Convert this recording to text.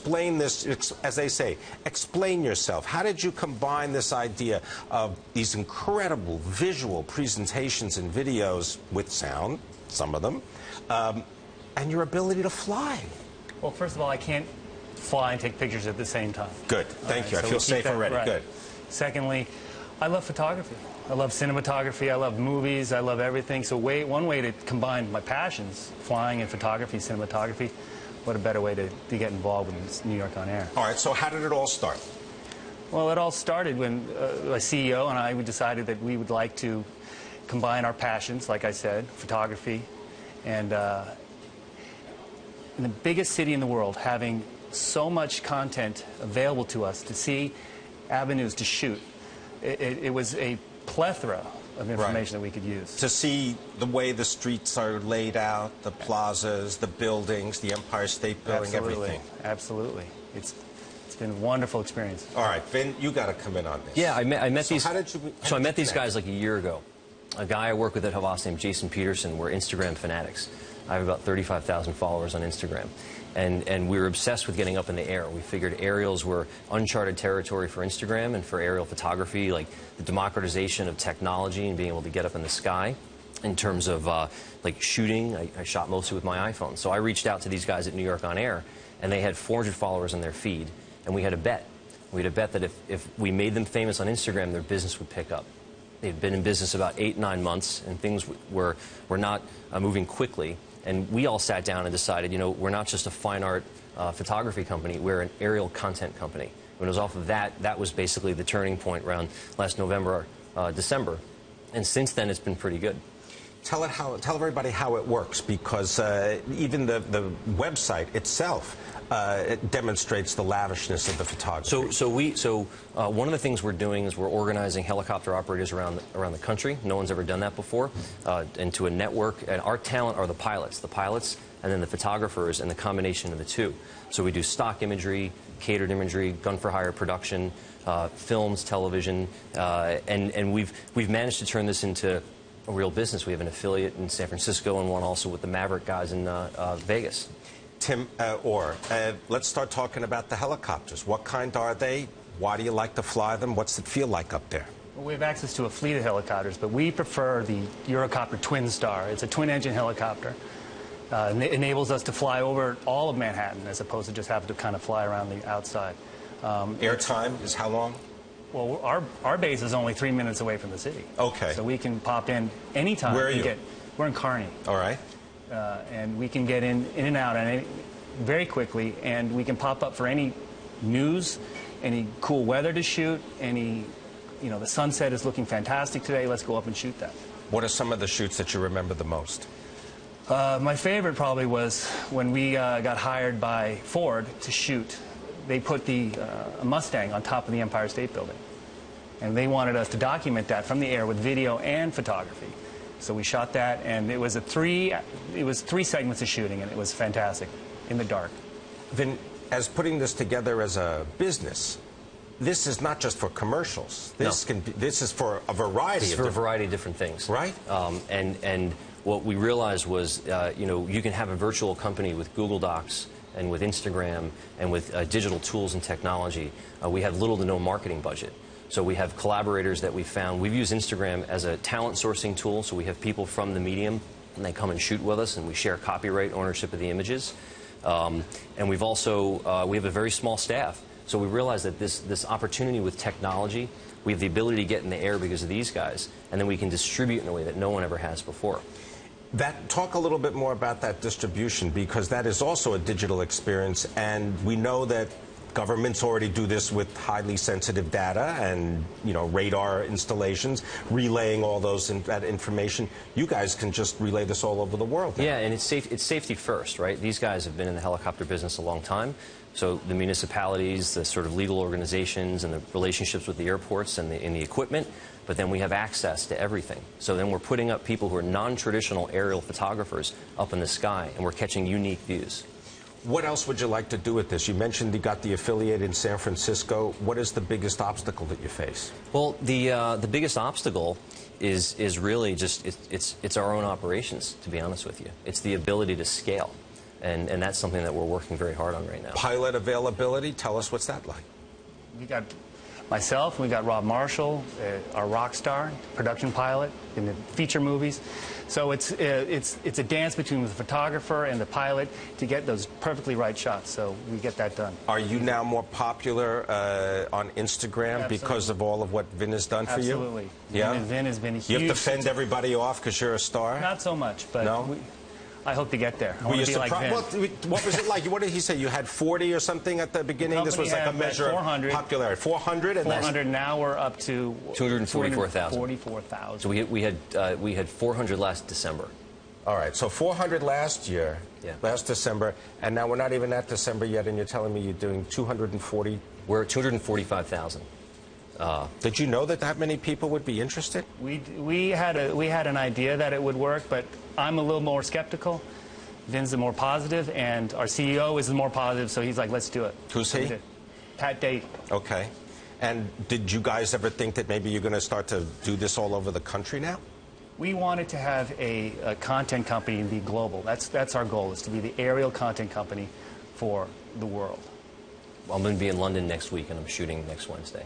explain this, as they say, explain yourself. How did you combine this idea of these incredible visual presentations and videos with sound, some of them, and your ability to fly? Well, first of all, I can't fly and take pictures at the same time. Good. Thank you. I feel safe already. Right. Good. Secondly, I love photography. I love cinematography. I love movies. I love everything. So one way to combine my passions, flying and photography, cinematography, what a better way to get involved with New York On Air. All right, so how did it all start? Well, it all started when my CEO and I decided that we would like to combine our passions, like I said, photography, and in the biggest city in the world, having so much content available to us to see avenues to shoot. It was a plethora of information that we could use. To see the way the streets are laid out, the plazas, the buildings, the Empire State Building, everything. Absolutely. It's been a wonderful experience. All right, Vin, you got to come in on this. Yeah, I met these. How did you? So I met these guys like a year ago. A guy I work with at Havas named Jason Peterson. We're Instagram fanatics. I have about 35,000 followers on Instagram. And we were obsessed with getting up in the air. We figured aerials were uncharted territory for Instagram and for aerial photography, like the democratization of technology and being able to get up in the sky. In terms of like shooting, I shot mostly with my iPhone. So I reached out to these guys at New York On Air, and they had 400 followers on their feed. And we had a bet. We had a bet that if we made them famous on Instagram, their business would pick up. They'd been in business about 8-9 months, and things were not moving quickly. And we all sat down and decided, you know, we're not just a fine art photography company, we're an aerial content company. When it was off of that, that was basically the turning point around last November, December. And since then, it's been pretty good. Tell everybody how it works, because even the website itself it demonstrates the lavishness of the photography. So one of the things we're doing is we're organizing helicopter operators around the country. No one's ever done that before, into a network. And our talent are the pilots, and then the photographers, and the combination of the two. So we do stock imagery, catered imagery, gun-for-hire production, films, television, and we've managed to turn this into a real business. We have an affiliate in San Francisco and one also with the Maverick guys in Vegas. Tim, let's start talking about the helicopters. What kind are they? Why do you like to fly them? What's it feel like up there? Well, we have access to a fleet of helicopters, but we prefer the Eurocopter Twin Star. It's a twin-engine helicopter. It enables us to fly over all of Manhattan as opposed to just having to kind of fly around the outside. Airtime is how long? Well, our base is only 3 minutes away from the city. Okay. So we can pop in anytime. Where are you? We're in Kearny. All right. And we can get in and out very quickly, and we can pop up for any news, any cool weather to shoot, the sunset is looking fantastic today, let's go up and shoot that. What are some of the shoots that you remember the most? My favorite probably was when we got hired by Ford to shoot. They put the Mustang on top of the Empire State Building, and they wanted us to document that from the air with video and photography. So we shot that, and it was three segments of shooting, and it was fantastic in the dark. Then, as putting this together as a business, this is not just for commercials. This is for a variety of different things. Right. And what we realized was, you can have a virtual company with Google Docs and with Instagram and with digital tools and technology. We have little to no marketing budget. So we have collaborators that we found. We've used Instagram as a talent sourcing tool, so we have people from the medium, and they come and shoot with us, and we share copyright ownership of the images. And we've also, we have a very small staff. So we realized that this opportunity with technology, we have the ability to get in the air because of these guys, and then we can distribute in a way that no one ever has before. Talk a little bit more about that distribution, because that is also a digital experience, and we know that governments already do this with highly sensitive data and, radar installations, relaying all that information. You guys can just relay this all over the world now. Yeah, and it's safety first, right? These guys have been in the helicopter business a long time. So the municipalities, the sort of legal organizations, and the relationships with the airports and the equipment, but then we have access to everything. So then we're putting up people who are non-traditional aerial photographers up in the sky, and we're catching unique views. What else would you like to do with this? You mentioned you got the affiliate in San Francisco. What is the biggest obstacle that you face? Well, the biggest obstacle is really just it's our own operations, to be honest with you. It's the ability to scale. And that's something that we're working very hard on right now. Pilot availability, tell us what's that like. We got myself, we got Rob Marshall, our rock star, production pilot in the feature movies. So it's a dance between the photographer and the pilot to get those perfectly right shots. So we get that done. Are you now more popular on Instagram because of all of what Vin has done for you? Absolutely. Yeah. Vin has been a huge. You have to fend everybody off because you're a star? Not so much, but no? I hope to get there. I want to be like Vin. What was it like? What did he say? You had 40 or something at the beginning? This was like a measure of popularity. 400? And 400, now we're up to 244,000. 244,000. So we had 400 last December. All right, so 400 last year, last December, and now we're not even at December yet, and you're telling me you're doing 240? We're at 245,000. Did you know that many people would be interested? We had an idea that it would work, but I'm a little more skeptical. Vin's the more positive, and our CEO is the more positive, so he's like, let's do it. Who's he? Pat Date. Okay. And did you guys ever think that maybe you're going to start to do this all over the country now? We wanted to have a content company and be global. That's our goal, is to be the aerial content company for the world. I'm going to be in London next week, and I'm shooting next Wednesday.